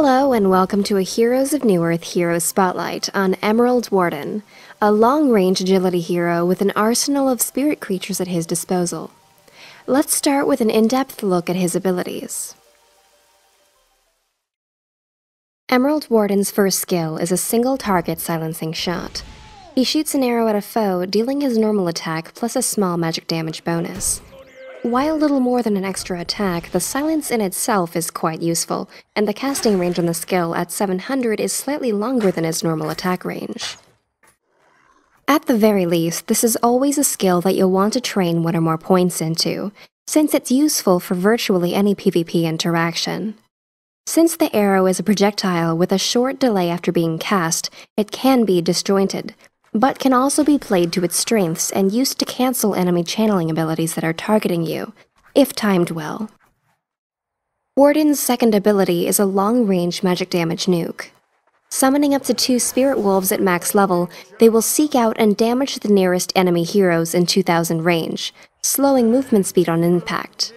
Hello and welcome to a Heroes of Newerth Hero Spotlight on Emerald Warden, a long-range agility hero with an arsenal of spirit creatures at his disposal. Let's start with an in-depth look at his abilities. Emerald Warden's first skill is a single target silencing shot. He shoots an arrow at a foe, dealing his normal attack plus a small magic damage bonus. While little more than an extra attack, the silence in itself is quite useful, and the casting range on the skill at 700 is slightly longer than his normal attack range. At the very least, this is always a skill that you'll want to train one or more points into, since it's useful for virtually any PvP interaction. Since the arrow is a projectile with a short delay after being cast, it can be disjointed, but can also be played to its strengths and used to cancel enemy channeling abilities that are targeting you, if timed well. Warden's second ability is a long-range magic damage nuke. Summoning up to 2 spirit wolves at max level, they will seek out and damage the nearest enemy heroes in 2000 range, slowing movement speed on impact.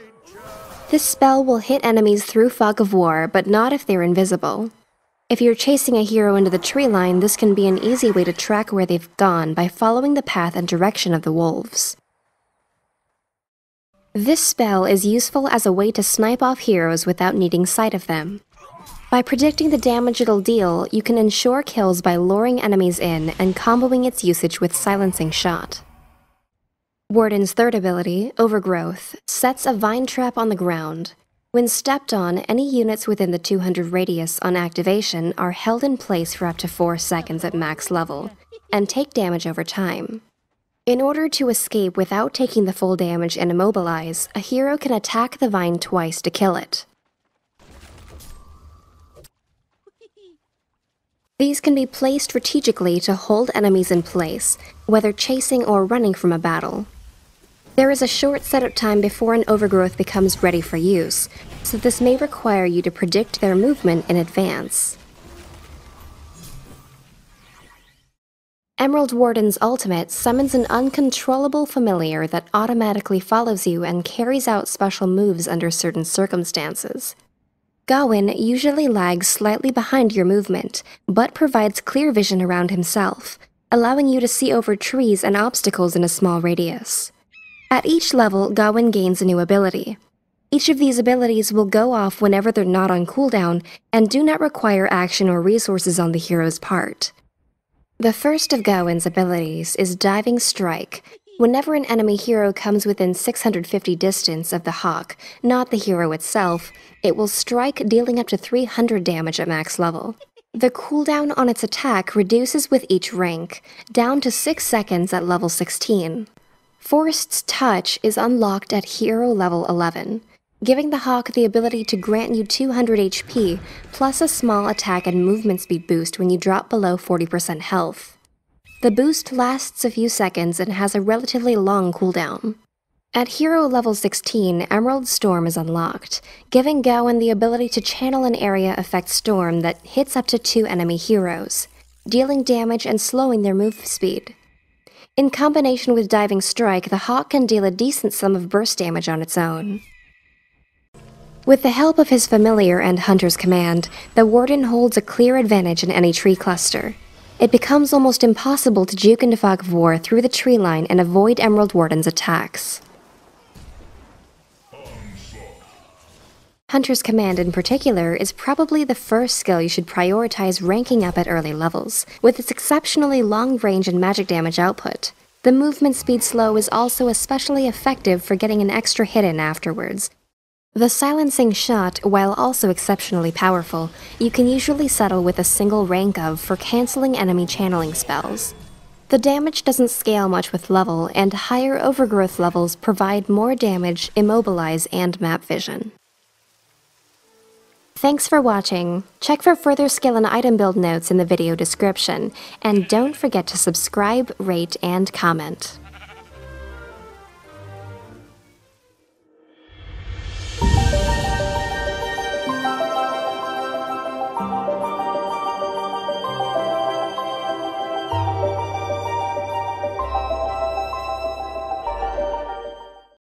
This spell will hit enemies through Fog of War, but not if they're invisible. If you're chasing a hero into the tree line, this can be an easy way to track where they've gone by following the path and direction of the wolves. This spell is useful as a way to snipe off heroes without needing sight of them. By predicting the damage it'll deal, you can ensure kills by luring enemies in and comboing its usage with Silencing Shot. Warden's third ability, Overgrowth, sets a vine trap on the ground. When stepped on, any units within the 200 radius on activation are held in place for up to 4 seconds at max level, and take damage over time. In order to escape without taking the full damage and immobilize, a hero can attack the vine twice to kill it. These can be placed strategically to hold enemies in place, whether chasing or running from a battle. There is a short setup time before an overgrowth becomes ready for use, so this may require you to predict their movement in advance. Emerald Warden's ultimate summons an uncontrollable familiar that automatically follows you and carries out special moves under certain circumstances. Gawain usually lags slightly behind your movement, but provides clear vision around himself, allowing you to see over trees and obstacles in a small radius. At each level, Gawain gains a new ability. Each of these abilities will go off whenever they're not on cooldown and do not require action or resources on the hero's part. The first of Gawain's abilities is Diving Strike. Whenever an enemy hero comes within 650 distance of the hawk, not the hero itself, it will strike, dealing up to 300 damage at max level. The cooldown on its attack reduces with each rank, down to 6 seconds at level 16. Forest's Touch is unlocked at hero level 11, giving the hawk the ability to grant you 200 HP, plus a small attack and movement speed boost when you drop below 40% health. The boost lasts a few seconds and has a relatively long cooldown. At hero level 16, Emerald Storm is unlocked, giving Gawain the ability to channel an area effect storm that hits up to 2 enemy heroes, dealing damage and slowing their move speed. In combination with Diving Strike, the hawk can deal a decent sum of burst damage on its own. With the help of his familiar and Hunter's Command, the Warden holds a clear advantage in any tree cluster. It becomes almost impossible to juke into Fog of War through the tree line and avoid Emerald Warden's attacks. Hunter's Command in particular is probably the first skill you should prioritize ranking up at early levels, with its exceptionally long range and magic damage output. The movement speed slow is also especially effective for getting an extra hit in afterwards. The Silencing Shot, while also exceptionally powerful, you can usually settle with a single rank of for canceling enemy channeling spells. The damage doesn't scale much with level, and higher overgrowth levels provide more damage, immobilize, and map vision. Thanks for watching. Check for further skill and item build notes in the video description, and don't forget to subscribe, rate, and comment.